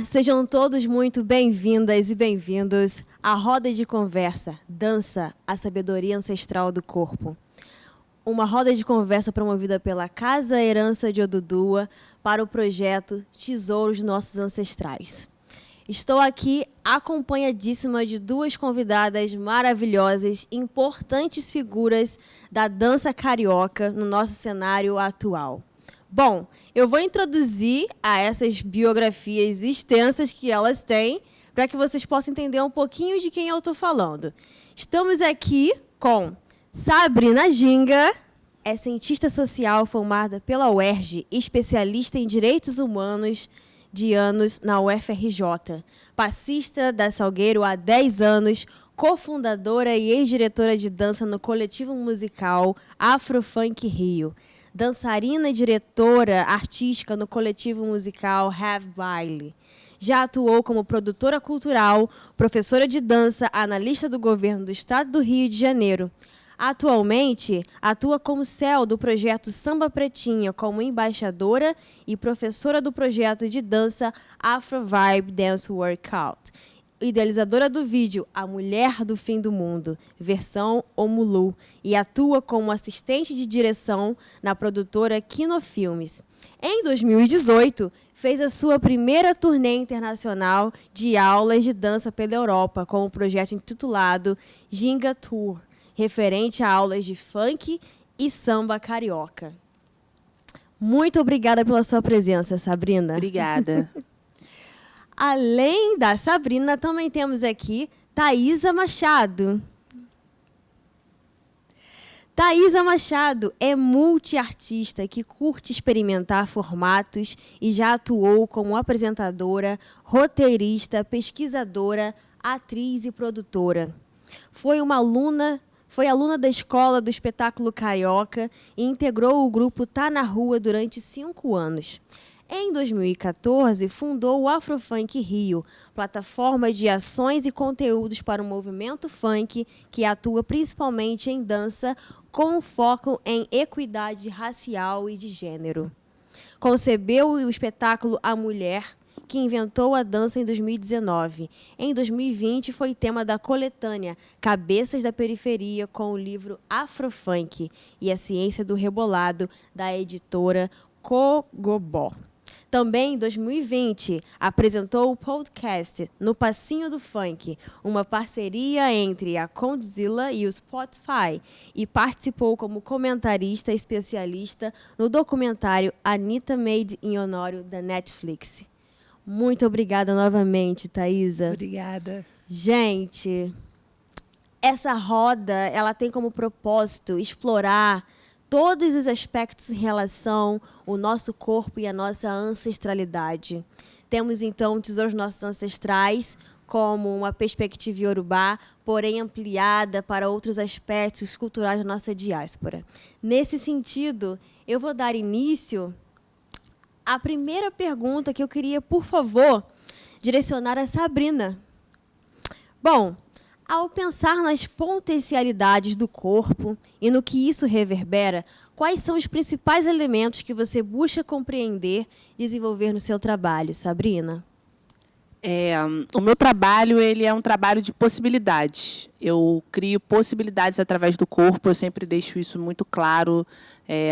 sejam todos muito bem-vindas e bem-vindos à roda de conversa Dança, a sabedoria ancestral do corpo. Uma roda de conversa promovida pela Casa Herança de Odudua para o projeto Tesouros Nossos Ancestrais. Estou aqui acompanhadíssima de duas convidadas maravilhosas, importantes figuras da dança carioca no nosso cenário atual. Bom, eu vou introduzir a essas biografias extensas que elas têm, para que vocês possam entender um pouquinho de quem eu estou falando. Estamos aqui com Sabrina Ginga, é cientista social formada pela UERJ, especialista em direitos humanos de anos na UFRJ, passista da Salgueiro há 10 anos, cofundadora e ex-diretora de dança no coletivo musical Afrofunk Rio, dançarina e diretora artística no coletivo musical Have Baile. Já atuou como produtora cultural, professora de dança, analista do governo do estado do Rio de Janeiro. Atualmente, atua como CEO do projeto Samba Pretinha, como embaixadora e professora do projeto de dança Afro Vibe Dance Workout. Idealizadora do vídeo A Mulher do Fim do Mundo, versão Omulu, e atua como assistente de direção na produtora Kinofilmes. Em 2018, fez a sua primeira turnê internacional de aulas de dança pela Europa, com o projeto intitulado Ginga Tour, referente a aulas de funk e samba carioca. Muito obrigada pela sua presença, Sabrina. Obrigada. Além da Sabrina, também temos aqui Thaisa Machado. Thaisa Machado é multiartista que curte experimentar formatos e já atuou como apresentadora, roteirista, pesquisadora, atriz e produtora. Foi aluna da Escola do Espetáculo Carioca e integrou o grupo Tá na Rua durante 5 anos. Em 2014, fundou o Afrofunk Rio, plataforma de ações e conteúdos para o movimento funk, que atua principalmente em dança, com foco em equidade racial e de gênero. Concebeu o espetáculo A Mulher, que inventou a dança em 2019. Em 2020, foi tema da coletânea Cabeças da Periferia, com o livro Afrofunk e a Ciência do Rebolado, da editora Cogobó. Também, em 2020, apresentou o podcast No Passinho do Funk, uma parceria entre a Condzilla e o Spotify, e participou como comentarista especialista no documentário Anitta Made in Honório, da Netflix. Muito obrigada novamente, Thaisa. Obrigada. Gente, essa roda ela tem como propósito explorar todos os aspectos em relação ao nosso corpo e à nossa ancestralidade. Temos, então, Tesouros Nossos Ancestrais como uma perspectiva iorubá, porém ampliada para outros aspectos culturais da nossa diáspora. Nesse sentido, eu vou dar início à primeira pergunta que eu queria, por favor, direcionar a Sabrina. Bom, ao pensar nas potencialidades do corpo e no que isso reverbera, quais são os principais elementos que você busca compreender e desenvolver no seu trabalho, Sabrina? O meu trabalho ele é um trabalho de possibilidades. Eu crio possibilidades através do corpo, eu sempre deixo isso muito claro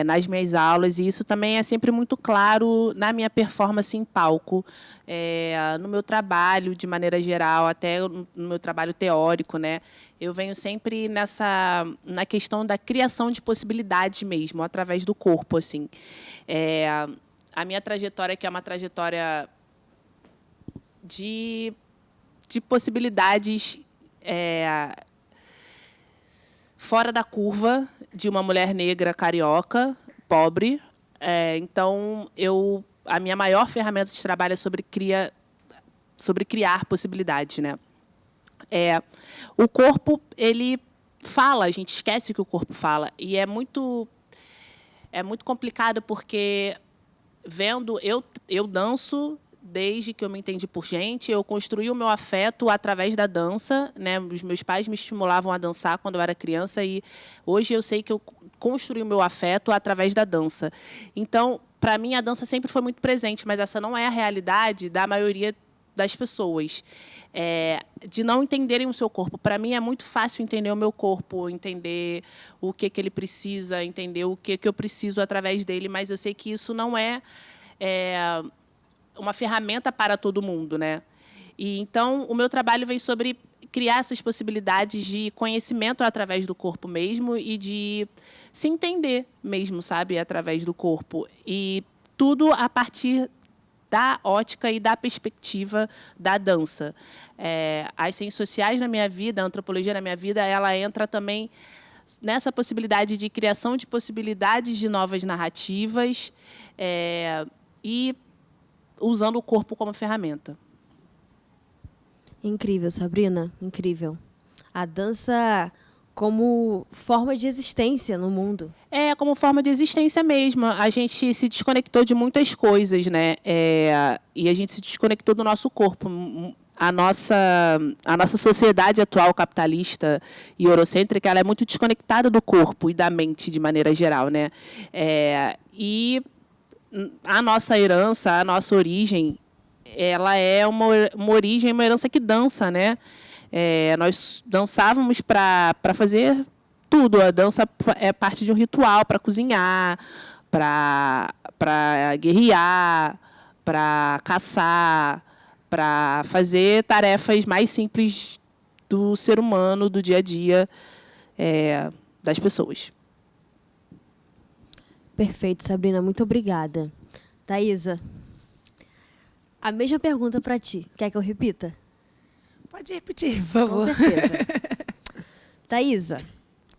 nas minhas aulas, e isso também é sempre muito claro na minha performance em palco, no meu trabalho, de maneira geral, até no meu trabalho teórico, né? Eu venho sempre na questão da criação de possibilidades mesmo, através do corpo, assim. A minha trajetória, que é uma trajetória de possibilidades fora da curva de uma mulher negra carioca, pobre. Então, a minha maior ferramenta de trabalho é sobre criar possibilidades, né? O corpo, ele fala, a gente esquece que o corpo fala. E é muito complicado, porque eu danço desde que eu me entendi por gente, eu construí o meu afeto através da dança, né? Os meus pais me estimulavam a dançar quando eu era criança, e hoje eu sei que eu construí o meu afeto através da dança. Então, para mim, a dança sempre foi muito presente, mas essa não é a realidade da maioria das pessoas, de não entenderem o seu corpo. Para mim, é muito fácil entender o meu corpo, entender o que ele precisa, entender o que eu preciso através dele, mas eu sei que isso não é uma ferramenta para todo mundo, né? E, então, o meu trabalho vem sobre criar essas possibilidades de conhecimento através do corpo mesmo e de se entender mesmo, sabe, através do corpo. E tudo a partir da ótica e da perspectiva da dança. As ciências sociais na minha vida, a antropologia na minha vida, ela entra também nessa possibilidade de criação de possibilidades de novas narrativas e usando o corpo como ferramenta. Incrível, Sabrina, incrível. A dança como forma de existência no mundo. Como forma de existência mesmo. A gente se desconectou de muitas coisas, né? E a gente se desconectou do nosso corpo. A nossa sociedade atual capitalista e eurocêntrica, ela é muito desconectada do corpo e da mente de maneira geral, né? E a nossa herança, a nossa origem, ela é uma origem, uma herança que dança, né? Nós dançávamos para fazer tudo. A dança é parte de um ritual para cozinhar, para guerrear, para caçar, para fazer tarefas mais simples do ser humano, do dia a dia das pessoas. Perfeito, Sabrina. Muito obrigada. Thaisa, a mesma pergunta para ti. Quer que eu repita? Pode repetir, por favor. Com certeza. Thaisa,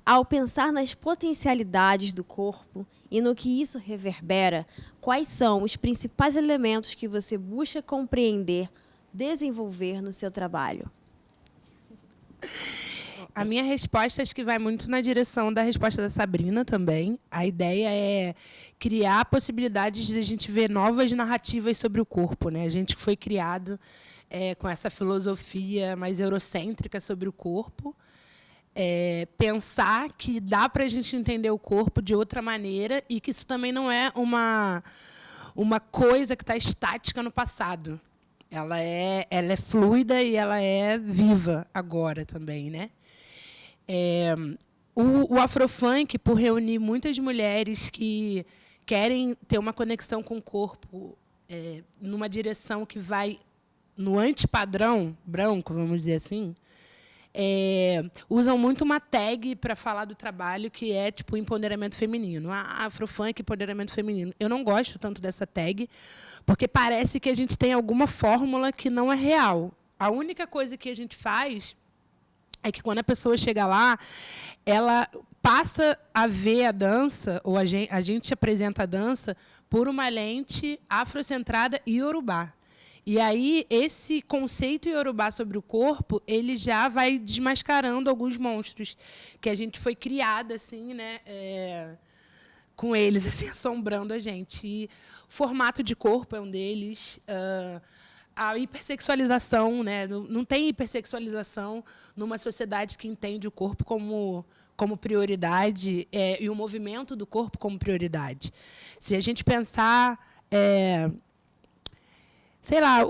ao pensar nas potencialidades do corpo e no que isso reverbera, quais são os principais elementos que você busca compreender, desenvolver no seu trabalho? A minha resposta acho que vai muito na direção da resposta da Sabrina também. A ideia é criar possibilidades de a gente ver novas narrativas sobre o corpo, né? A gente foi criado com essa filosofia mais eurocêntrica sobre o corpo. Pensar que dá para a gente entender o corpo de outra maneira e que isso também não é uma coisa que está estática no passado. Ela é fluida e ela é viva agora também, né? O afrofunk, por reunir muitas mulheres que querem ter uma conexão com o corpo numa direção que vai no antipadrão branco, vamos dizer assim, usam muito uma tag para falar do trabalho que é tipo empoderamento feminino. Afrofunk, empoderamento feminino. Eu não gosto tanto dessa tag, porque parece que a gente tem alguma fórmula que não é real. A única coisa que a gente faz é que, quando a pessoa chega lá, ela passa a ver a dança, ou a gente apresenta a dança, por uma lente afrocentrada e iorubá. E aí, esse conceito iorubá sobre o corpo, ele já vai desmascarando alguns monstros que a gente foi criada assim, né, com eles, assim, assombrando a gente. E o formato de corpo é um deles. A hipersexualização, né? Não tem hipersexualização numa sociedade que entende o corpo como prioridade e o movimento do corpo como prioridade. Se a gente pensar, sei lá,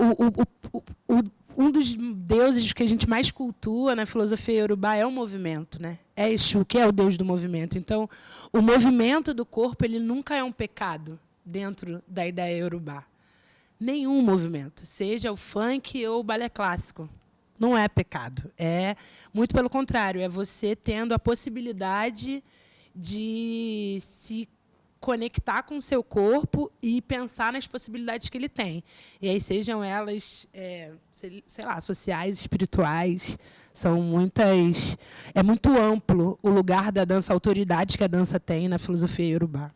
um dos deuses que a gente mais cultua na filosofia iorubá é o movimento, né? É Exu, que é o deus do movimento. Então, o movimento do corpo ele nunca é um pecado dentro da ideia iorubá. Nenhum movimento, seja o funk ou o balé clássico, não é pecado. Muito pelo contrário, é você tendo a possibilidade de se conectar com o seu corpo e pensar nas possibilidades que ele tem. E aí, sejam elas, sei lá, sociais, espirituais, são muitas. É muito amplo o lugar da dança, a autoridade que a dança tem na filosofia iorubá.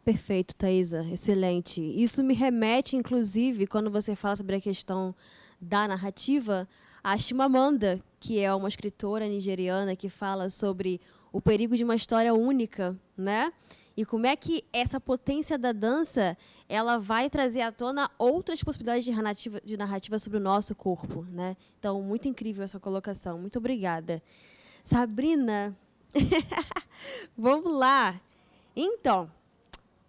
Perfeito, Thaisa. Excelente. Isso me remete, inclusive, quando você fala sobre a questão da narrativa, a Chimamanda, que é uma escritora nigeriana que fala sobre o perigo de uma história única, né? E como é que essa potência da dança ela vai trazer à tona outras possibilidades de narrativa sobre o nosso corpo, né? Então, muito incrível essa colocação. Muito obrigada. Sabrina, vamos lá. Então,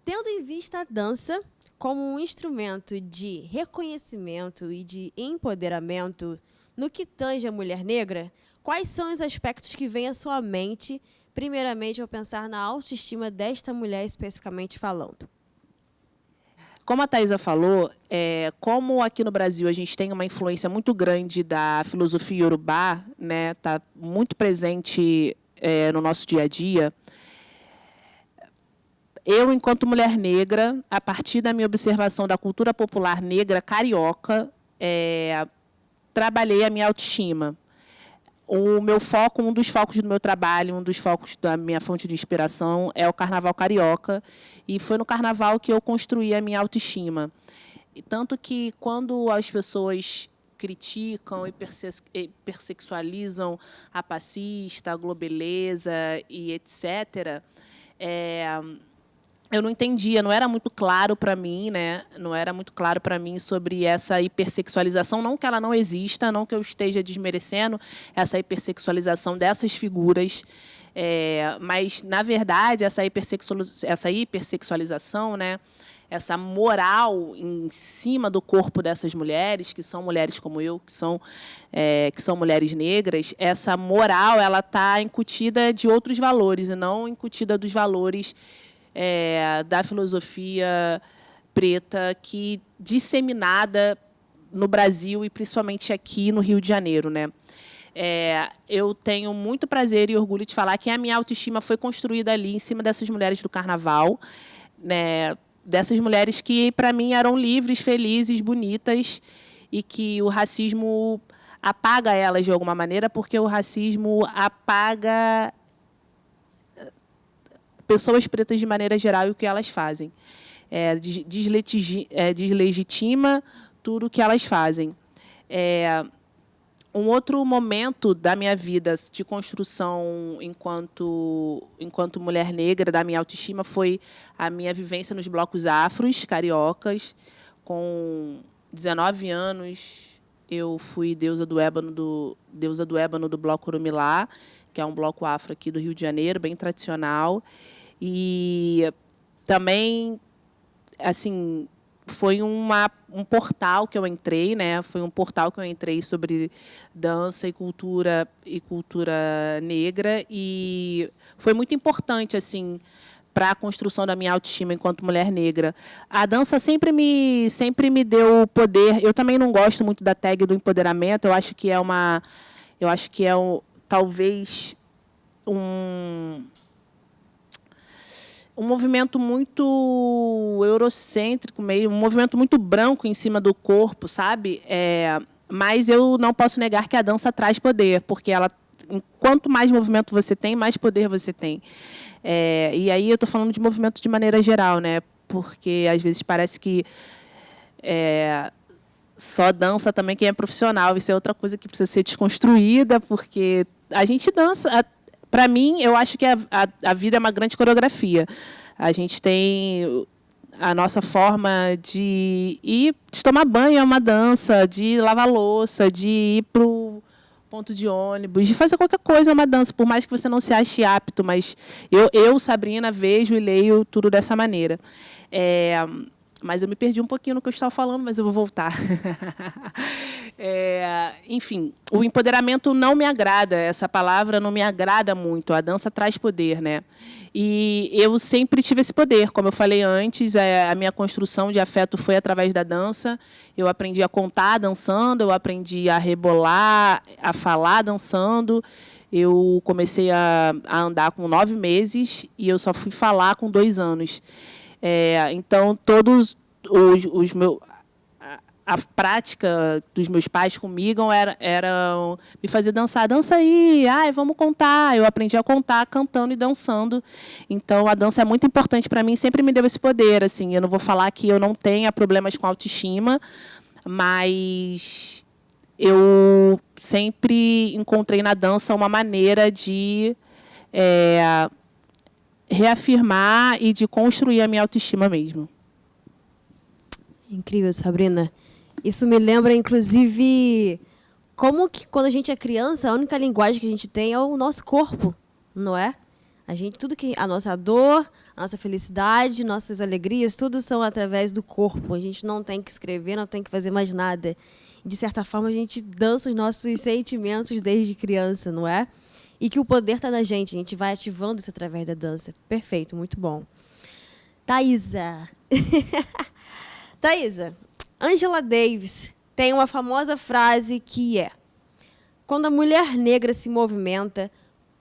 tendo em vista a dança como um instrumento de reconhecimento e de empoderamento no que tange a mulher negra, quais são os aspectos que vêm à sua mente, primeiramente, ao pensar na autoestima desta mulher especificamente falando? Como a Thaisa falou, como aqui no Brasil a gente tem uma influência muito grande da filosofia iorubá, né, tá muito presente no nosso dia a dia, eu, enquanto mulher negra, a partir da minha observação da cultura popular negra carioca, trabalhei a minha autoestima. O meu foco, um dos focos do meu trabalho, um dos focos da minha fonte de inspiração é o Carnaval Carioca, e foi no Carnaval que eu construí a minha autoestima. E tanto que, quando as pessoas criticam e hipersexualizam a passista, a globeleza e etc., eu não entendia, não era muito claro para mim, né? Não era muito claro para mim sobre essa hipersexualização, não que ela não exista, não que eu esteja desmerecendo essa hipersexualização dessas figuras, mas, na verdade, essa hipersexualização, né? Essa moral em cima do corpo dessas mulheres, que são mulheres como eu, que são mulheres negras, essa moral ela está incutida de outros valores e não incutida dos valores da filosofia preta que disseminada no Brasil e principalmente aqui no Rio de Janeiro, né? Eu tenho muito prazer e orgulho de falar que a minha autoestima foi construída ali em cima dessas mulheres do Carnaval, né? Dessas mulheres que para mim eram livres, felizes, bonitas, e que o racismo apaga elas de alguma maneira, porque o racismo apaga pessoas pretas de maneira geral e o que elas fazem. Deslegitima tudo o que elas fazem. Um outro momento da minha vida de construção enquanto mulher negra, da minha autoestima, foi a minha vivência nos blocos afros, cariocas. Com 19 anos, eu fui deusa do ébano do Bloco Orumilá, que é um bloco afro aqui do Rio de Janeiro, bem tradicional. E também, assim, foi um portal que eu entrei, né? Foi um portal que eu entrei sobre dança e cultura negra, e foi muito importante, assim, para a construção da minha autoestima enquanto mulher negra. A dança sempre me deu poder. Eu também não gosto muito da tag do empoderamento. Eu acho que talvez um movimento muito eurocêntrico, um movimento muito branco em cima do corpo, sabe? Mas eu não posso negar que a dança traz poder, porque quanto mais movimento você tem, mais poder você tem. E aí eu estou falando de movimento de maneira geral, né? Porque às vezes parece que só dança também quem é profissional. Isso é outra coisa que precisa ser desconstruída, porque a gente dança. Para mim, eu acho que a vida é uma grande coreografia. A gente tem a nossa forma de tomar banho, é uma dança, de lavar louça, de ir para o ponto de ônibus, de fazer qualquer coisa, é uma dança, por mais que você não se ache apto. Mas eu, Sabrina, vejo e leio tudo dessa maneira. Mas eu me perdi um pouquinho no que eu estava falando, mas eu vou voltar. Enfim, o empoderamento não me agrada, essa palavra não me agrada muito. A dança traz poder, né? E eu sempre tive esse poder. Como eu falei antes, a minha construção de afeto foi através da dança. Eu aprendi a contar dançando, eu aprendi a rebolar, a falar dançando. Eu comecei a andar com 9 meses e eu só fui falar com 2 anos. Então, todos os meus... A prática dos meus pais comigo era me fazer dançar. Dança aí, vamos contar. Eu aprendi a contar cantando e dançando. Então, a dança é muito importante para mim, sempre me deu esse poder. Assim, eu não vou falar que eu não tenha problemas com autoestima, mas eu sempre encontrei na dança uma maneira de reafirmar e de construir a minha autoestima mesmo. Incrível, Sabrina. Isso me lembra, inclusive, como que quando a gente é criança, a única linguagem que a gente tem é o nosso corpo, não é? Tudo que a nossa dor, a nossa felicidade, nossas alegrias, tudo são através do corpo. A gente não tem que escrever, não tem que fazer mais nada. De certa forma, a gente dança os nossos sentimentos desde criança, não é? E que o poder está na gente. A gente vai ativando isso através da dança. Perfeito, muito bom. Thaisa. Thaisa, Angela Davis tem uma famosa frase que é: quando a mulher negra se movimenta,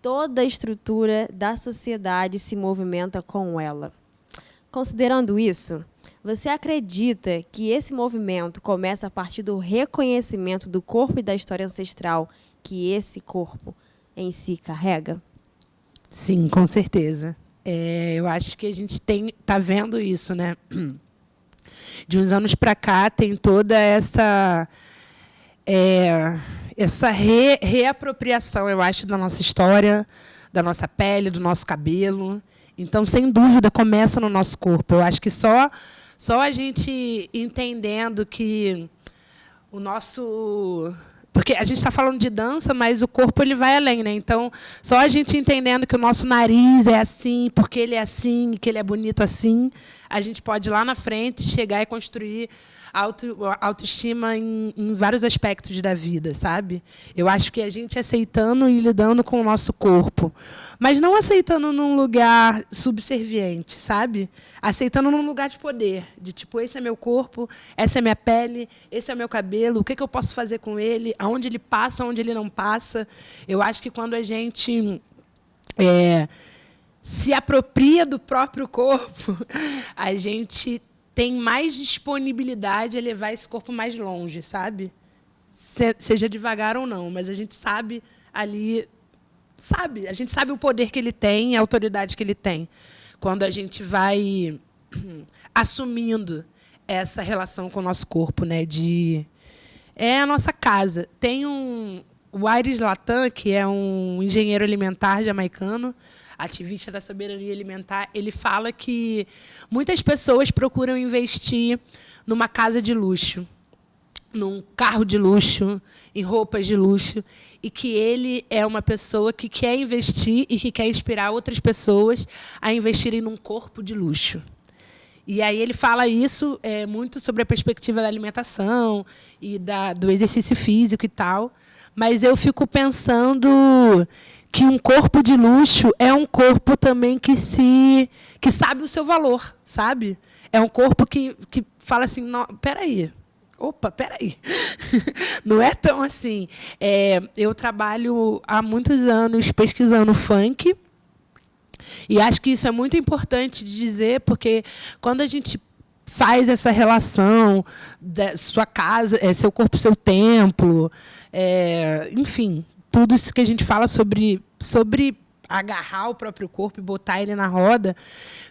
toda a estrutura da sociedade se movimenta com ela. Considerando isso, você acredita que esse movimento começa a partir do reconhecimento do corpo e da história ancestral que esse corpo em si carrega? Sim, com certeza. Eu acho que a gente está vendo isso, né? De uns anos para cá tem toda essa reapropriação, eu acho, da nossa história, da nossa pele, do nosso cabelo. Então, sem dúvida, começa no nosso corpo. Eu acho que só a gente entendendo que o nosso... Porque a gente está falando de dança, mas o corpo ele vai além, né? Então, só a gente entendendo que o nosso nariz é assim, porque ele é assim, que ele é bonito assim, a gente pode ir lá na frente chegar e construir autoestima em vários aspectos da vida, sabe? Eu acho que a gente aceitando e lidando com o nosso corpo, mas não aceitando num lugar subserviente, sabe? Aceitando num lugar de poder, de tipo, esse é meu corpo, essa é minha pele, esse é o meu cabelo, o que eu posso fazer com ele, aonde ele passa, aonde ele não passa. Eu acho que quando a gente se apropria do próprio corpo, a gente tem mais disponibilidade a levar esse corpo mais longe, sabe? Seja devagar ou não, mas a gente sabe ali, a gente sabe o poder que ele tem, a autoridade que ele tem, quando a gente vai assumindo essa relação com o nosso corpo, né? É a nossa casa. Tem o Iris Latam, que é um engenheiro alimentar jamaicano, ativista da soberania alimentar, ele fala que muitas pessoas procuram investir numa casa de luxo, num carro de luxo, em roupas de luxo, e que ele é uma pessoa que quer investir e que quer inspirar outras pessoas a investirem num corpo de luxo. E aí ele fala isso muito sobre a perspectiva da alimentação e do exercício físico e tal, mas eu fico pensando que um corpo de luxo é um corpo também que sabe o seu valor, sabe? É um corpo que fala assim, não, peraí, não é tão assim. Eu trabalho há muitos anos pesquisando funk, e acho que isso é muito importante de dizer, porque quando a gente faz essa relação da sua casa, seu corpo, seu templo, enfim, tudo isso que a gente fala sobre agarrar o próprio corpo e botar ele na roda,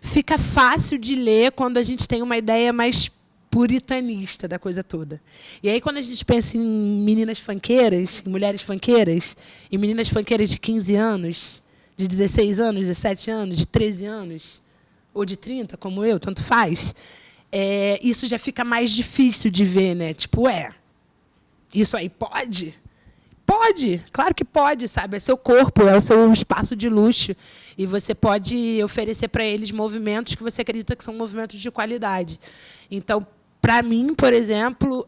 fica fácil de ler quando a gente tem uma ideia mais puritanista da coisa toda. E aí, quando a gente pensa em meninas funkeiras, em mulheres funkeiras, em meninas funkeiras de 15 anos, de 16 anos, 17 anos, de 13 anos, ou de 30, como eu, tanto faz, isso já fica mais difícil de ver, né? Tipo, isso aí pode? Pode, claro que pode, sabe? É seu corpo, é o seu espaço de luxo. E você pode oferecer para eles movimentos que você acredita que são movimentos de qualidade. Então, para mim, por exemplo,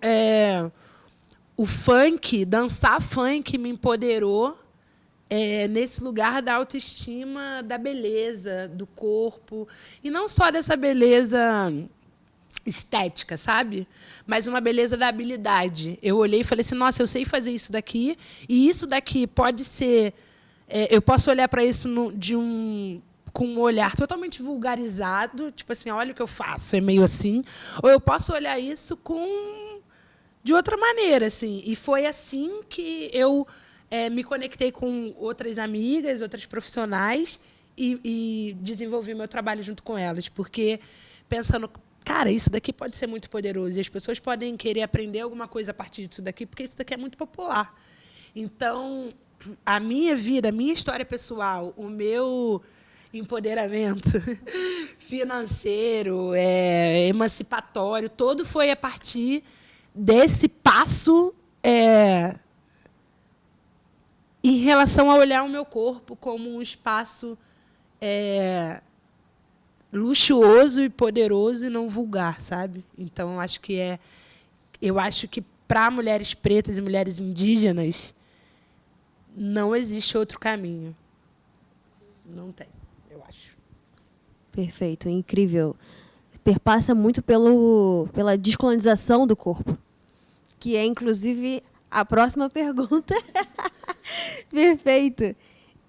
o funk, dançar funk me empoderou nesse lugar da autoestima, da beleza, do corpo. E não só dessa beleza estética, sabe? Mas uma beleza da habilidade. Eu olhei e falei assim, nossa, eu sei fazer isso daqui, e isso daqui pode ser... eu posso olhar para isso com um olhar totalmente vulgarizado, tipo assim, olha o que eu faço, é meio assim. Ou eu posso olhar isso de outra maneira, assim. E foi assim que eu me conectei com outras amigas, outras profissionais, e desenvolvi meu trabalho junto com elas, porque pensando... Cara, isso daqui pode ser muito poderoso. E as pessoas podem querer aprender alguma coisa a partir disso daqui, porque isso daqui é muito popular. Então, a minha vida, a minha história pessoal, o meu empoderamento financeiro, emancipatório, todo foi a partir desse passo em relação a olhar o meu corpo como um espaço luxuoso e poderoso e não vulgar, sabe? Então, eu acho que para mulheres pretas e mulheres indígenas não existe outro caminho. Não tem, eu acho. Perfeito, incrível. Perpassa muito pela descolonização do corpo, que é, inclusive, a próxima pergunta. Perfeito.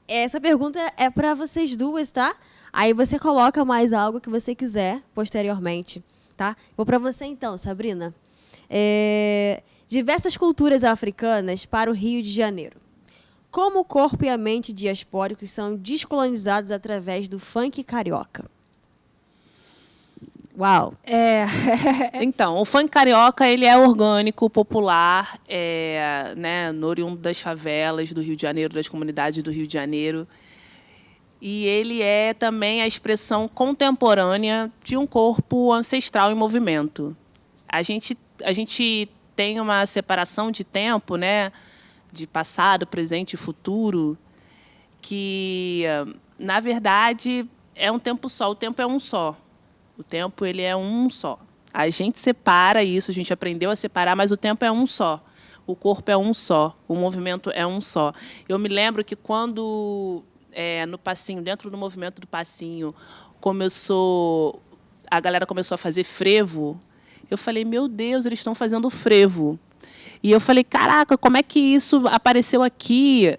Essa pergunta é para vocês duas, tá? Aí você coloca mais algo que você quiser posteriormente, tá? Vou para você, então, Sabrina. Diversas culturas africanas para o Rio de Janeiro. Como o corpo e a mente diaspóricos são descolonizados através do funk carioca? Uau! Então, o funk carioca ele é orgânico, popular, né, oriundo das favelas do Rio de Janeiro, das comunidades do Rio de Janeiro. E ele é também a expressão contemporânea de um corpo ancestral em movimento. A gente tem uma separação de tempo, né, de passado, presente e futuro, que, na verdade, é um tempo só. O tempo é um só. O tempo ele é um só. A gente separa isso, a gente aprendeu a separar, mas o tempo é um só. O corpo é um só. O movimento é um só. Eu me lembro que quando, no passinho, dentro do movimento do passinho, a galera começou a fazer frevo, eu falei, meu Deus, eles estão fazendo frevo. E eu falei, caraca, como é que isso apareceu aqui?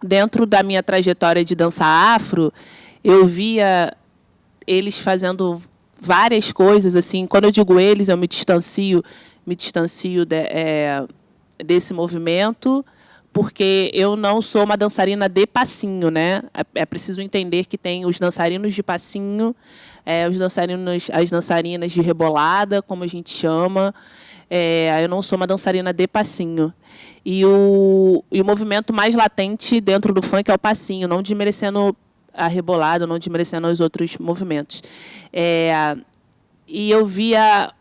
Dentro da minha trajetória de dança afro, eu via eles fazendo várias coisas. Assim, quando eu digo eles, eu me distancio desse movimento, porque eu não sou uma dançarina de passinho, né? É preciso entender que tem os dançarinos de passinho, as dançarinas de rebolada, como a gente chama. Eu não sou uma dançarina de passinho. E o movimento mais latente dentro do funk é o passinho, não desmerecendo a rebolada, não desmerecendo os outros movimentos. E eu via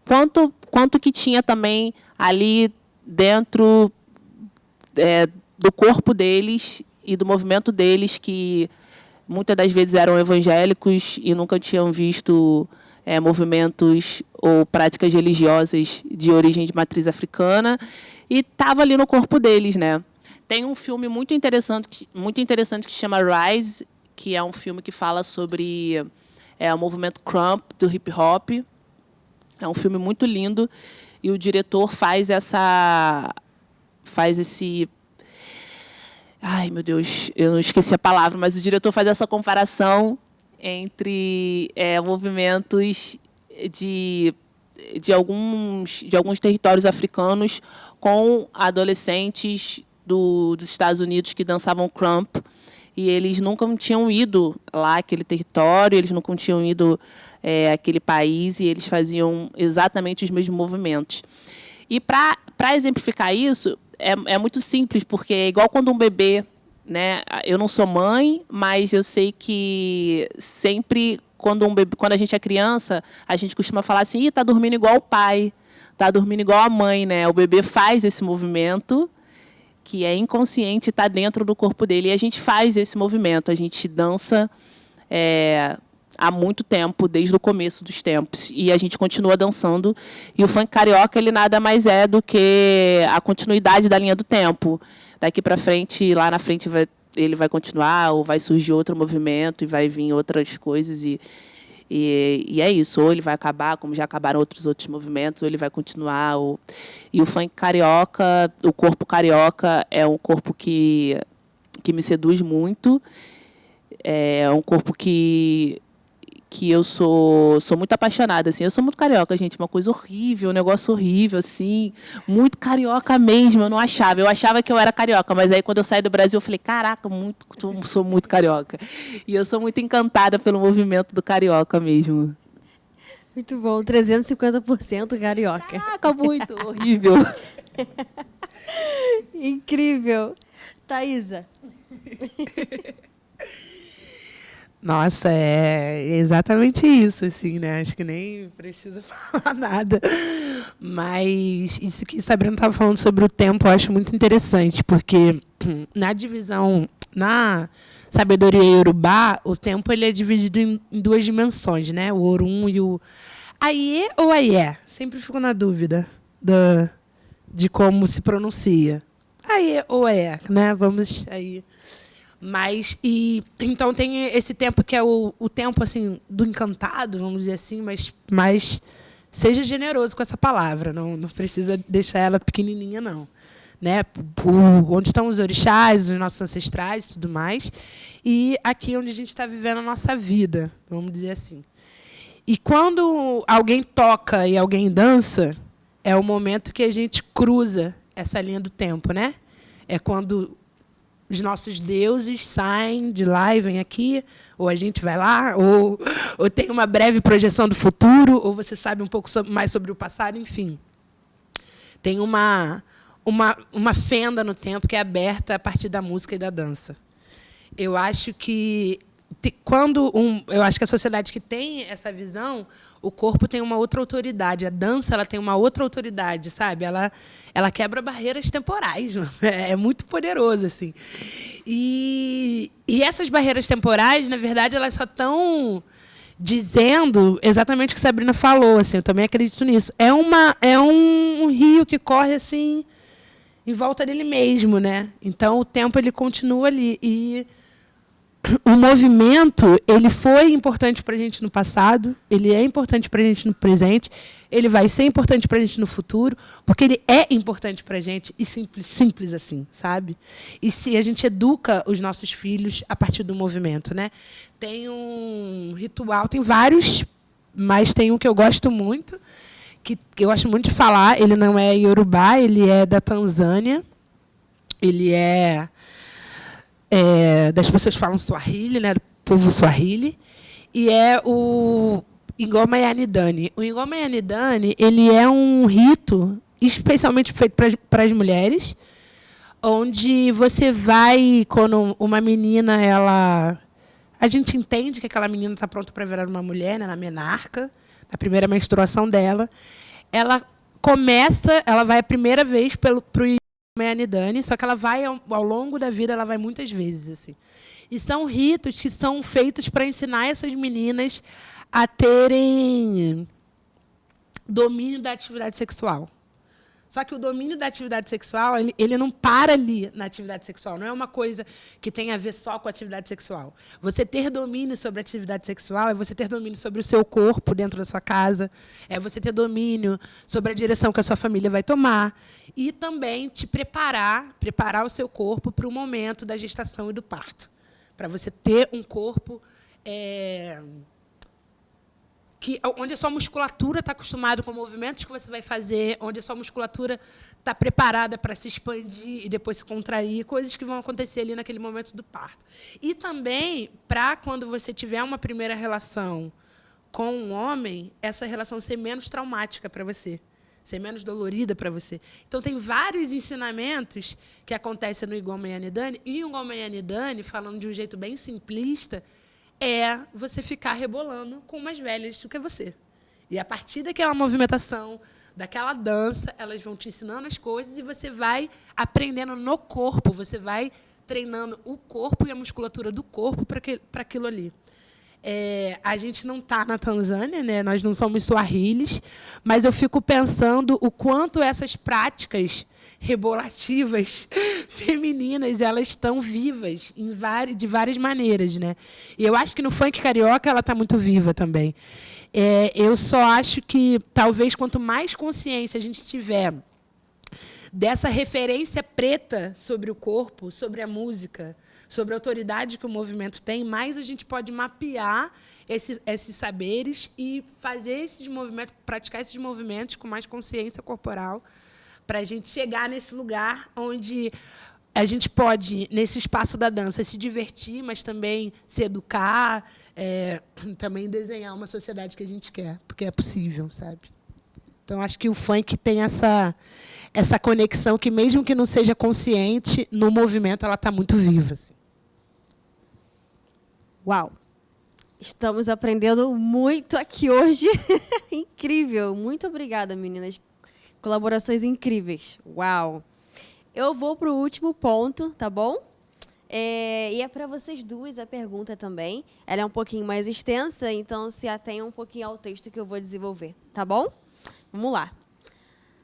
quanto que tinha também ali dentro do corpo deles e do movimento deles, que muitas das vezes eram evangélicos e nunca tinham visto movimentos ou práticas religiosas de origem de matriz africana, e estava ali no corpo deles, né? Tem um filme muito interessante que se chama Rise, que é um filme que fala sobre o movimento crump do hip hop. É um filme muito lindo e o diretor faz esse... Ai, meu Deus, eu não esqueci a palavra, mas o diretor faz essa comparação entre movimentos de alguns territórios africanos com adolescentes dos Estados Unidos que dançavam crump, e eles nunca tinham ido lá, aquele território, eles nunca tinham ido àquele país, e eles faziam exatamente os mesmos movimentos. E, para exemplificar isso, é muito simples, porque é igual quando um bebê, né? Eu não sou mãe, mas eu sei que sempre, quando a gente é criança, a gente costuma falar assim, está dormindo igual o pai, está dormindo igual a mãe, né? O bebê faz esse movimento, que é inconsciente, está dentro do corpo dele, e a gente faz esse movimento, a gente dança há muito tempo, desde o começo dos tempos, e a gente continua dançando, e o funk carioca ele nada mais é do que a continuidade da linha do tempo. Daqui para frente, lá na frente, ele vai continuar, ou vai surgir outro movimento, e vai vir outras coisas, e é isso, ou ele vai acabar, como já acabaram outros movimentos, ou ele vai continuar. E o funk carioca, o corpo carioca, é um corpo que me seduz muito, é um corpo que eu sou muito apaixonada, assim. Eu sou muito carioca, gente, uma coisa horrível, um negócio horrível, assim, muito carioca mesmo. Eu achava que eu era carioca, mas aí quando eu saí do Brasil eu falei, caraca, sou muito carioca. E eu sou muito encantada pelo movimento do carioca mesmo. Muito bom, 350% carioca. Caraca, muito horrível. Incrível. Thaísa. Nossa, é exatamente isso, assim, né? Acho que nem precisa falar nada. Mas isso que Sabrina estava falando sobre o tempo, eu acho muito interessante, porque na divisão na sabedoria iorubá, o tempo ele é dividido em duas dimensões, né? O Orun e o Aie ou Aie? Sempre fico na dúvida de como se pronuncia. Aie ou Aie, né? Vamos aí. Mas então tem esse tempo que é o tempo assim do encantado, vamos dizer assim, mas seja generoso com essa palavra, não precisa deixar ela pequenininha não, né? Onde estão os orixás, os nossos ancestrais, tudo mais, e aqui onde a gente está vivendo a nossa vida, vamos dizer assim. E quando alguém toca e alguém dança, é o momento que a gente cruza essa linha do tempo, né? É quando os nossos deuses saem de lá e vêm aqui, ou a gente vai lá, ou tem uma breve projeção do futuro, ou você sabe um pouco mais sobre o passado, enfim. Tem uma fenda no tempo que é aberta a partir da música e da dança. Eu acho que eu acho que a sociedade que tem essa visão, o corpo tem uma outra autoridade, a dança ela tem uma outra autoridade, sabe? Ela quebra barreiras temporais, é muito poderoso assim. E essas barreiras temporais, na verdade, elas só estão dizendo exatamente o que a Sabrina falou, assim, eu também acredito nisso. É um rio que corre assim em volta dele mesmo, né? Então o tempo ele continua ali e o movimento ele foi importante para a gente no passado, ele é importante para a gente no presente, ele vai ser importante para a gente no futuro, porque ele é importante para a gente e simples assim, sabe? E se a gente educa os nossos filhos a partir do movimento, né? Tem um ritual, tem vários, mas tem um que eu gosto muito, que eu gosto muito de falar. Ele não é iorubá, ele é da Tanzânia, ele das pessoas que falam Swahili, né, do povo Swahili, e é o Ingoma Yanidani. O Ingoma Yanidani ele é um rito especialmente feito para as mulheres, onde você vai, quando uma menina, a gente entende que aquela menina está pronta para virar uma mulher, né, na menarca, na primeira menstruação dela, ela vai a primeira vez para o Yanidani, só que ela vai ao longo da vida, ela vai muitas vezes assim. E são ritos que são feitos para ensinar essas meninas a terem domínio da atividade sexual. Só que o domínio da atividade sexual, ele não para ali na atividade sexual, não é uma coisa que tem a ver só com a atividade sexual. Você ter domínio sobre a atividade sexual é você ter domínio sobre o seu corpo dentro da sua casa, é você ter domínio sobre a direção que a sua família vai tomar e também te preparar o seu corpo para o momento da gestação e do parto, para você ter um corpo onde a sua musculatura está acostumada com movimentos que você vai fazer, onde a sua musculatura está preparada para se expandir e depois se contrair, coisas que vão acontecer ali naquele momento do parto. E também, para quando você tiver uma primeira relação com um homem, essa relação ser menos traumática para você, ser menos dolorida para você. Então, tem vários ensinamentos que acontecem no Ingoma Yanidani, e o Ingoma Yanidani, falando de um jeito bem simplista, é você ficar rebolando com umas velhas do que você. E, a partir daquela movimentação, daquela dança, elas vão te ensinando as coisas e você vai aprendendo no corpo, você vai treinando o corpo e a musculatura do corpo para aquilo ali. A gente não está na Tanzânia, né? Nós não somos suahilis, mas eu fico pensando o quanto essas práticas rebolativas femininas elas estão vivas de várias maneiras, né? E eu acho que no funk carioca ela está muito viva também. Eu só acho que talvez quanto mais consciência a gente tiver dessa referência preta sobre o corpo, sobre a música, sobre a autoridade que o movimento tem, mais a gente pode mapear esses saberes e fazer esses movimentos, praticar esses movimentos com mais consciência corporal, para a gente chegar nesse lugar onde a gente pode, nesse espaço da dança, se divertir, mas também se educar, também desenhar uma sociedade que a gente quer, porque é possível, sabe? Então, acho que o funk tem essa conexão que, mesmo que não seja consciente, no movimento ela está muito viva. Assim. Uau! Estamos aprendendo muito aqui hoje. Incrível! Muito obrigada, meninas. Colaborações incríveis. Uau! Eu vou para o último ponto, tá bom? E é para vocês duas a pergunta também. Ela é um pouquinho mais extensa, então se atenham um pouquinho ao texto que eu vou desenvolver, tá bom? Vamos lá.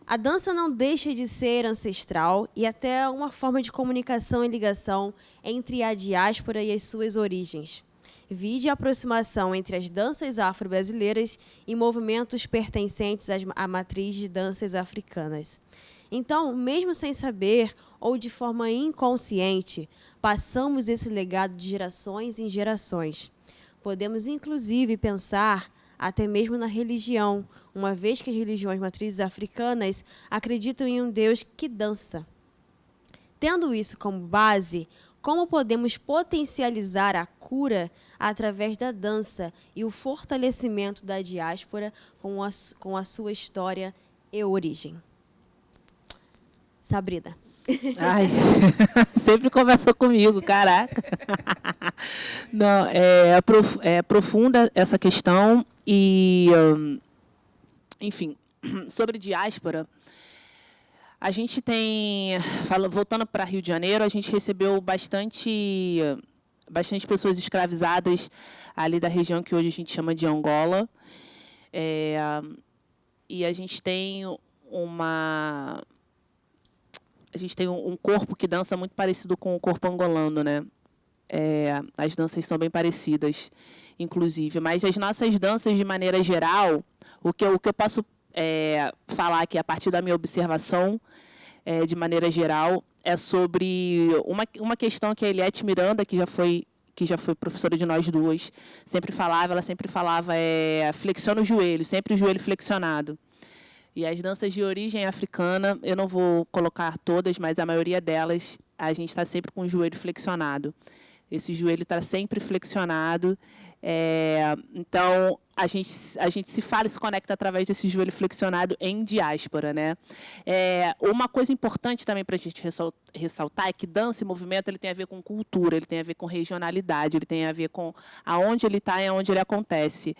A dança não deixa de ser ancestral e até uma forma de comunicação e ligação entre a diáspora e as suas origens. Vide a aproximação entre as danças afro-brasileiras e movimentos pertencentes à matriz de danças africanas. Então, mesmo sem saber ou de forma inconsciente, passamos esse legado de gerações em gerações. Podemos, inclusive, pensar até mesmo na religião, uma vez que as religiões matrizes africanas acreditam em um Deus que dança. Tendo isso como base, como podemos potencializar a cura através da dança e o fortalecimento da diáspora com a sua história e origem? Sabrina. Ai, sempre conversou comigo, caraca. Não, é profunda essa questão e, enfim, sobre diáspora, a gente tem, voltando para Rio de Janeiro, a gente recebeu bastante pessoas escravizadas ali da região que hoje a gente chama de Angola, e a gente tem um corpo que dança muito parecido com o corpo angolano, né? As danças são bem parecidas, inclusive. Mas as nossas danças, de maneira geral, o que eu posso falar aqui, a partir da minha observação, de maneira geral, é sobre uma questão que a Eliette Miranda, que já foi professora de nós duas, ela sempre falava, flexiona o joelho, sempre o joelho flexionado. E as danças de origem africana, eu não vou colocar todas, mas a maioria delas, a gente está sempre com o joelho flexionado. Esse joelho está sempre flexionado. Então, a gente se fala e se conecta através desse joelho flexionado em diáspora, né? Uma coisa importante também para a gente ressaltar é que dança e movimento ele tem a ver com cultura, ele tem a ver com regionalidade, ele tem a ver com aonde ele está e aonde ele acontece.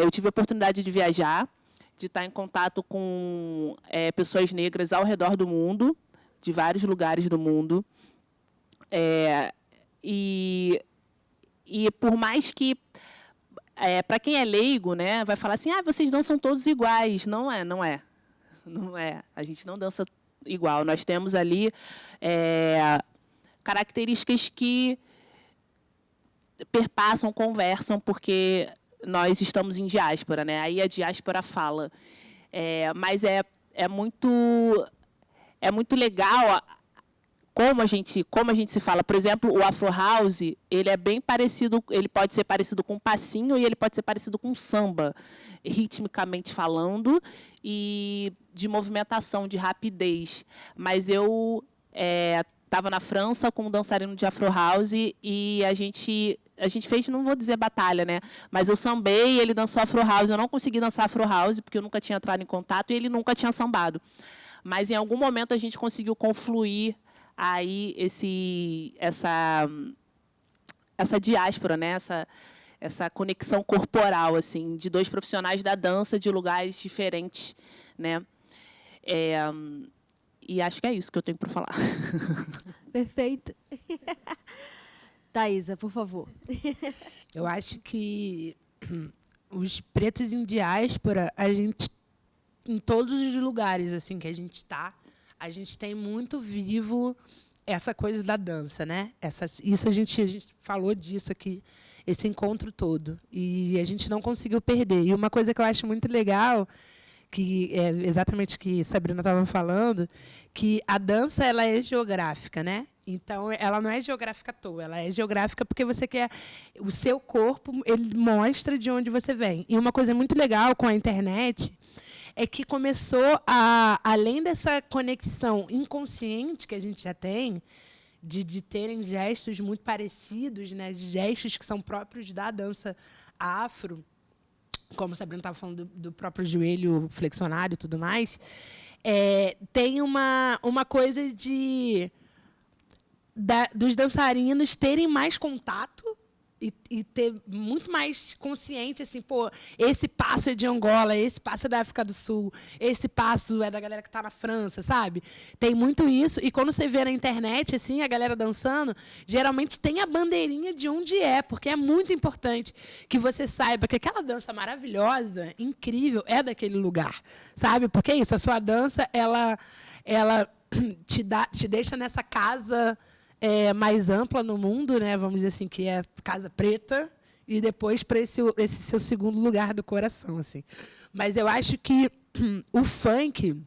Eu tive a oportunidade de viajar, de estar em contato com pessoas negras ao redor do mundo, de vários lugares do mundo. E por mais que, para quem é leigo, né, vai falar assim, vocês dançam todos iguais. Não é. A gente não dança igual. Nós temos ali características que perpassam, conversam, porque nós estamos em diáspora, né? Aí a diáspora fala. Mas é muito legal como a gente se fala. Por exemplo, o Afro House, ele é bem parecido, ele pode ser parecido com passinho e ele pode ser parecido com samba, ritmicamente falando, e de movimentação, de rapidez. Mas eu estava na França com um dançarino de Afro House e a gente fez, não vou dizer batalha, né? Mas eu sambei e ele dançou Afro House. Eu não consegui dançar Afro House porque eu nunca tinha entrado em contato e ele nunca tinha sambado. Mas em algum momento a gente conseguiu confluir aí essa diáspora, né? Essa conexão corporal, assim, de dois profissionais da dança de lugares diferentes, né? E acho que é isso que eu tenho para falar. Perfeito. Thaisa, por favor. Eu acho que os pretos em diáspora, a gente, em todos os lugares assim que a gente está, a gente tem muito vivo essa coisa da dança, né? Isso a gente falou disso aqui, esse encontro todo, e a gente não conseguiu perder. E uma coisa que eu acho muito legal, que é exatamente o que Sabrina estava falando, que a dança ela é geográfica, né? Então, ela não é geográfica à toa, ela é geográfica porque você quer... O seu corpo, ele mostra de onde você vem. E uma coisa muito legal com a internet é que começou além dessa conexão inconsciente que a gente já tem, de terem gestos muito parecidos, né, de gestos que são próprios da dança afro, como a Sabrina estava falando do próprio joelho flexionado e tudo mais, tem uma coisa dos dançarinos terem mais contato e ter muito mais consciente, assim, pô, esse passo é de Angola, esse passo é da África do Sul, esse passo é da galera que está na França, sabe? Tem muito isso. E quando você vê na internet, assim, a galera dançando, geralmente tem a bandeirinha de onde é, porque é muito importante que você saiba que aquela dança maravilhosa, incrível, é daquele lugar, sabe? Porque é isso, a sua dança, ela te deixa nessa casa mais ampla no mundo, né? Vamos dizer assim, que é casa preta, e depois para esse seu segundo lugar do coração, assim. Mas eu acho que o funk,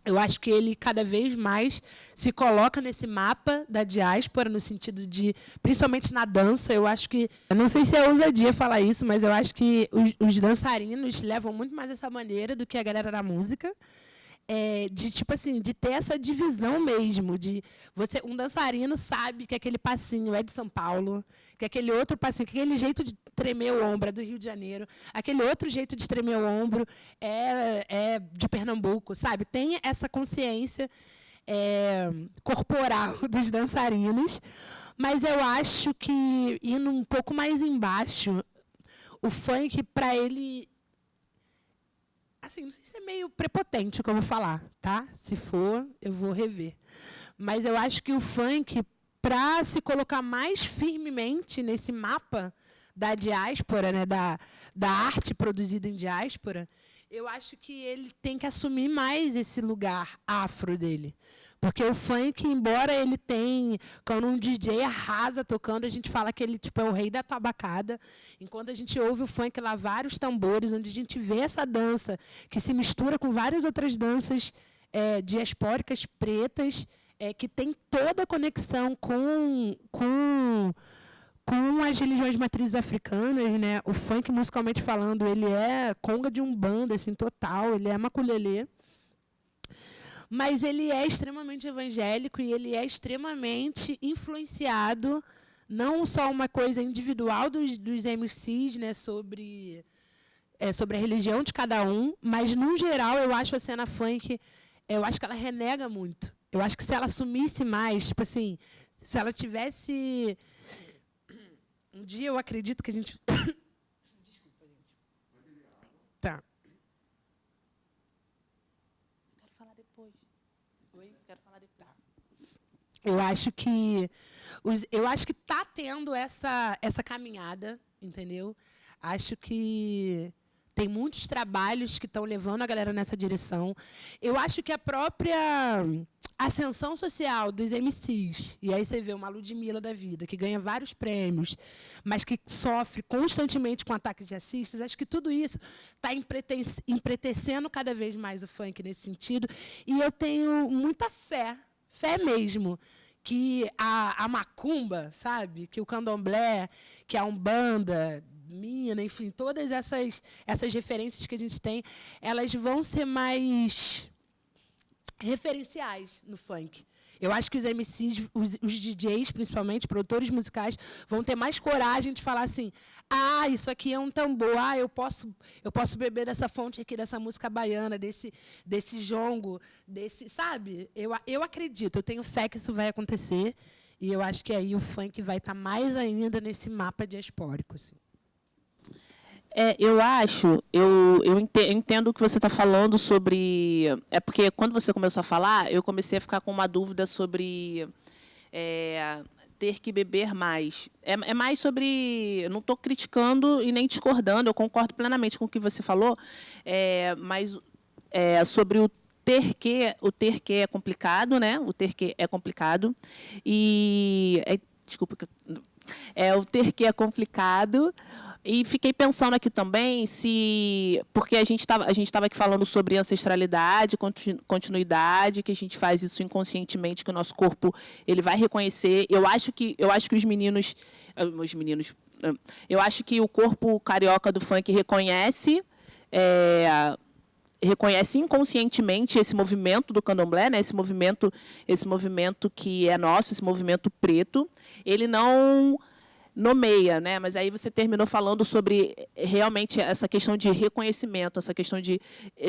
eu acho que ele cada vez mais se coloca nesse mapa da diáspora, no sentido de, principalmente na dança, eu acho que, eu não sei se é ousadia falar isso, mas eu acho que os dançarinos levam muito mais essa maneira do que a galera da música. De tipo assim, de ter essa divisão mesmo, de um dançarino sabe que aquele passinho é de São Paulo, que aquele outro passinho, que aquele jeito de tremer o ombro é do Rio de Janeiro, aquele outro jeito de tremer o ombro é de Pernambuco, sabe? Tem essa consciência corporal dos dançarinos, mas eu acho que, indo um pouco mais embaixo, o funk, para ele, assim, não sei se é meio prepotente o que eu vou falar, tá? Se for, eu vou rever. Mas eu acho que o funk, para se colocar mais firmemente nesse mapa da diáspora, né, da arte produzida em diáspora, eu acho que ele tem que assumir mais esse lugar afro dele. Porque o funk, embora ele tenha, quando um DJ arrasa tocando, a gente fala que ele tipo, é o rei da tabacada. Enquanto a gente ouve o funk lá, vários tambores, onde a gente vê essa dança que se mistura com várias outras danças diaspóricas pretas, que tem toda a conexão com as religiões matrizes africanas, né? O funk, musicalmente falando, ele é conga de umbanda, assim, total, ele é maculelê. Mas ele é extremamente evangélico e ele é extremamente influenciado, não só uma coisa individual dos MCs, né, sobre a religião de cada um, mas, no geral, eu acho a cena funk, eu acho que ela renega muito. Eu acho que se ela assumisse mais, tipo assim, se ela tivesse... Um dia eu acredito que a gente... Desculpa, gente. Tá. Quero falar depois. Oi? Quero falar depois. Tá. Eu acho que está tendo essa caminhada, entendeu? Acho que tem muitos trabalhos que estão levando a galera nessa direção. Eu acho que a própria ascensão social dos MCs, e aí você vê uma Ludmilla da vida, que ganha vários prêmios, mas que sofre constantemente com ataques racistas, acho que tudo isso está empretecendo cada vez mais o funk nesse sentido, e eu tenho muita fé mesmo, que a macumba, sabe? Que o candomblé, que a umbanda, mina, enfim, todas essas referências que a gente tem, elas vão ser mais referenciais no funk. Eu acho que os MCs, os DJs, principalmente, produtores musicais, vão ter mais coragem de falar assim, isso aqui é um tambor, eu posso beber dessa fonte aqui, dessa música baiana, desse jongo, sabe? Eu acredito, eu tenho fé que isso vai acontecer, e eu acho que aí o funk vai estar mais ainda nesse mapa diaspórico, assim. Eu entendo o que você está falando sobre... É porque, quando você começou a falar, eu comecei a ficar com uma dúvida sobre ter que beber mais. É mais sobre... Eu não estou criticando e nem discordando, eu concordo plenamente com o que você falou, mas sobre o ter que é complicado, né? O ter que é complicado. Desculpa, o ter que é complicado. E fiquei pensando aqui também porque a gente estava aqui falando sobre ancestralidade, continuidade, que a gente faz isso inconscientemente, que o nosso corpo ele vai reconhecer. Eu acho que os meninos, eu acho que o corpo carioca do funk reconhece inconscientemente esse movimento do candomblé, né? Esse movimento que é nosso, esse movimento preto. Ele não nomeia, né? Mas aí você terminou falando sobre realmente essa questão de reconhecimento, essa questão de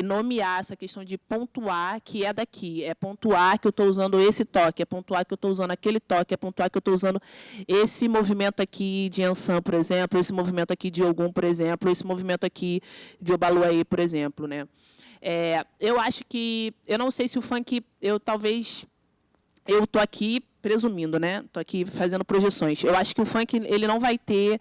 nomear, essa questão de pontuar que é daqui, é pontuar que eu estou usando esse toque, é pontuar que eu estou usando aquele toque, é pontuar que eu estou usando esse movimento aqui de Ansan, por exemplo, esse movimento aqui de Ogum, por exemplo, esse movimento aqui de Obaluaê, por exemplo, né? Eu acho que, eu não sei se o funk, eu estou aqui presumindo, né? Estou aqui fazendo projeções. Eu acho que o funk ele não vai ter,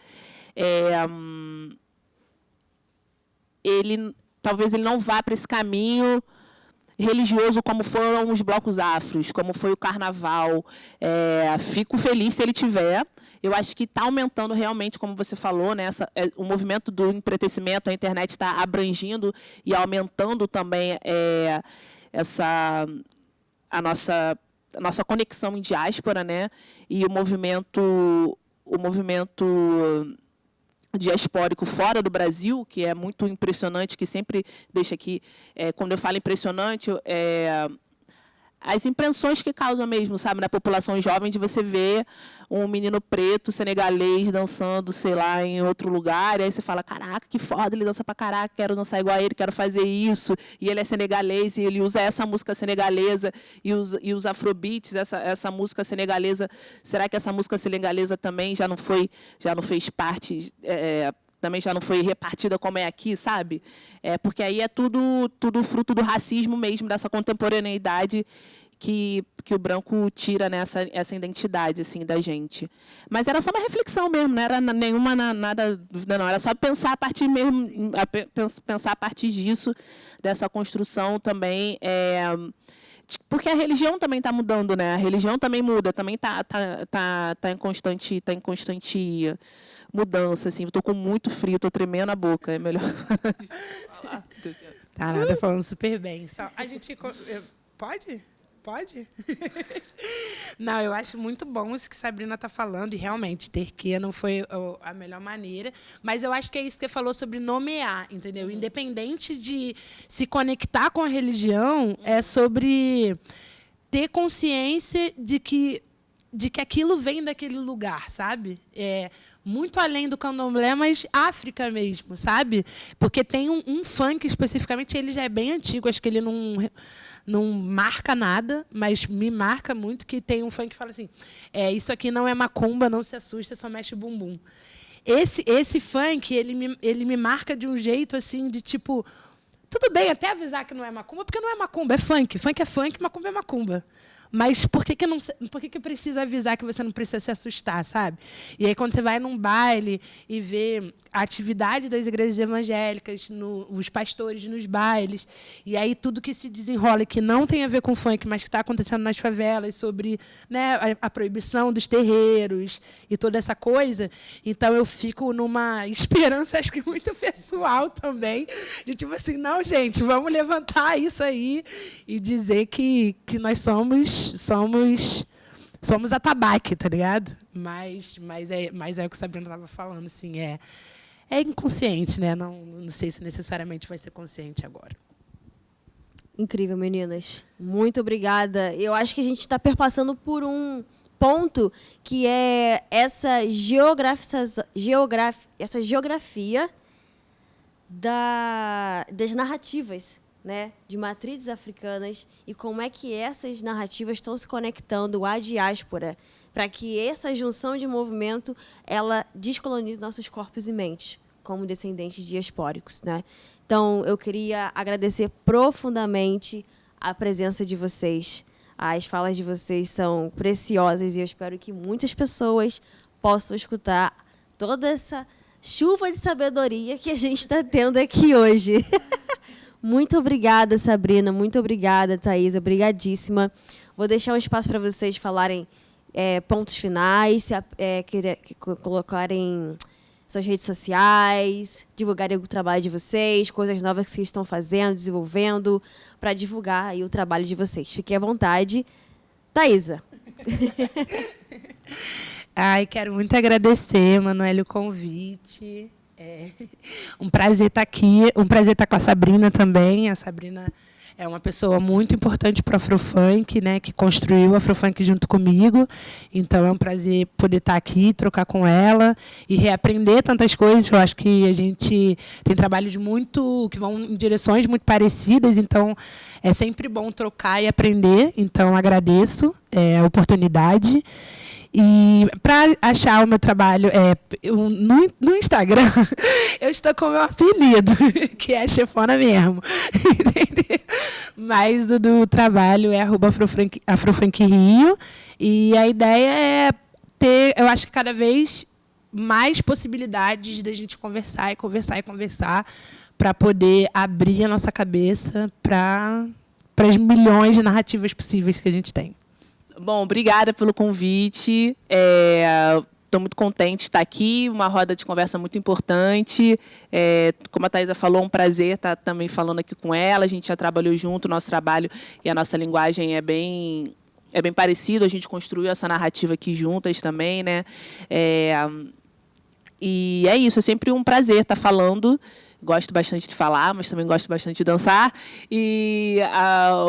talvez ele não vá para esse caminho religioso como foram os blocos afros, como foi o carnaval. Fico feliz se ele tiver. Eu acho que está aumentando realmente, como você falou, né? O movimento do empretecimento, a internet está abrangindo e aumentando também a nossa conexão em diáspora, né? E o movimento diaspórico fora do Brasil, que é muito impressionante, que sempre deixa aqui, quando eu falo impressionante, as impressões que causam mesmo, sabe, na população jovem, de você ver um menino preto senegalês dançando, sei lá, em outro lugar, e aí você fala, caraca, que foda, ele dança pra caraca, quero dançar igual a ele, quero fazer isso, e ele é senegalês, e ele usa essa música senegalesa, e os afrobeats, essa música senegalesa, será que essa música senegalesa também já não fez parte... também já não foi repartida como é aqui, sabe? Porque aí é tudo fruto do racismo mesmo, dessa contemporaneidade que o branco tira, né, essa identidade assim, da gente. Mas era só uma reflexão mesmo, não era nenhuma nada dúvida, não. Era só pensar a partir mesmo, pensar a partir disso, dessa construção também. Porque a religião também está mudando, né? A religião também muda, também tá em constante mudança, assim. Estou com muito frio, estou tremendo a boca, é melhor falar. Tá nada, falando super bem. A gente pode? Pode? Não, eu acho muito bom isso que Sabrina está falando, e realmente terquia não foi a melhor maneira, mas eu acho que é isso que você falou sobre nomear, entendeu? Independente de se conectar com a religião, é sobre ter consciência de que aquilo vem daquele lugar, sabe? Muito além do candomblé, mas África mesmo, sabe? Porque tem um funk especificamente, ele já é bem antigo, acho que ele não marca nada, mas me marca muito, que tem um funk que fala assim, isso aqui não é macumba, não se assusta, só mexe o bumbum. Esse funk, ele me marca de um jeito assim, de tipo, tudo bem até avisar que não é macumba, porque não é macumba, é funk. Funk é funk, macumba é macumba. Mas por que precisa avisar que você não precisa se assustar, sabe? E aí, quando você vai num baile e vê a atividade das igrejas evangélicas, os pastores nos bailes, e aí tudo que se desenrola e que não tem a ver com funk, mas que está acontecendo nas favelas, sobre, né, a proibição dos terreiros e toda essa coisa, então eu fico numa esperança, acho que muito pessoal também, de tipo assim, não, gente, vamos levantar isso aí e dizer que nós somos atabaque, tá ligado? Mas é o que a Sabrina estava falando, assim, é inconsciente, né? Não sei se necessariamente vai ser consciente agora. Incrível, meninas. Muito obrigada. Eu acho que a gente está perpassando por um ponto que é essa geografia das narrativas, né, de matrizes africanas, e como é que essas narrativas estão se conectando à diáspora, para que essa junção de movimento ela descolonize nossos corpos e mentes, como descendentes diaspóricos, né? Então, eu queria agradecer profundamente a presença de vocês. As falas de vocês são preciosas e eu espero que muitas pessoas possam escutar toda essa chuva de sabedoria que a gente está tendo aqui hoje. Muito obrigada, Sabrina. Muito obrigada, Thaisa. Obrigadíssima. Vou deixar um espaço para vocês falarem pontos finais, colocarem suas redes sociais, divulgarem o trabalho de vocês, coisas novas que vocês estão fazendo, desenvolvendo, para divulgar aí o trabalho de vocês. Fiquem à vontade. Thaisa. Quero muito agradecer, Manoel, o convite. Um prazer estar aqui, um prazer estar com a Sabrina também. A Sabrina É uma pessoa muito importante para o Afrofunk, né, que construiu o Afrofunk junto comigo. Então, é um prazer poder estar aqui, trocar com ela e reaprender tantas coisas. Eu acho que a gente tem trabalhos que vão em direções muito parecidas, então é sempre bom trocar e aprender. Então, agradeço a oportunidade. E para achar o meu trabalho no Instagram, eu estou com o meu apelido, que é chefona mesmo. Mas o do trabalho é @afrofunkrio. E a ideia é ter, eu acho que cada vez mais possibilidades da gente conversar para poder abrir a nossa cabeça para as milhões de narrativas possíveis que a gente tem. Bom, obrigada pelo convite. Estou muito contente de estar aqui, uma roda de conversa muito importante. Como a Thaisa falou, um prazer estar também falando aqui com ela. A gente já trabalhou junto, o nosso trabalho e a nossa linguagem é bem parecido. A gente construiu essa narrativa aqui juntas também, né? E é isso, é sempre um prazer estar falando. Gosto bastante de falar, mas também gosto bastante de dançar. E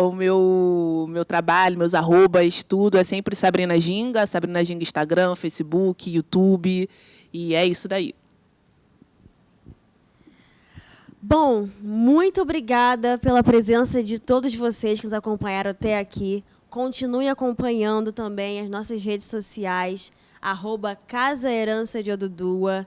o meu trabalho, meus arrobas, tudo é sempre Sabrina Ginga Instagram, Facebook, YouTube. E é isso daí. Bom, muito obrigada pela presença de todos vocês que nos acompanharam até aqui. Continue acompanhando também as nossas redes sociais, @Casa Herança de Odudua,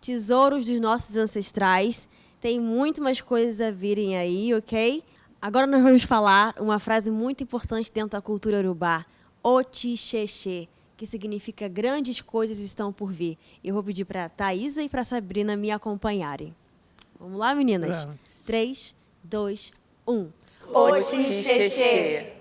#Tesouros dos Nossos Ancestrais. Tem muito mais coisas a virem aí, ok? Agora nós vamos falar uma frase muito importante dentro da cultura urubá, Otixexê, que significa grandes coisas estão por vir. Eu vou pedir para a Thaisa e para a Sabrina me acompanharem. Vamos lá, meninas? 3, 2, 1. Otixexê.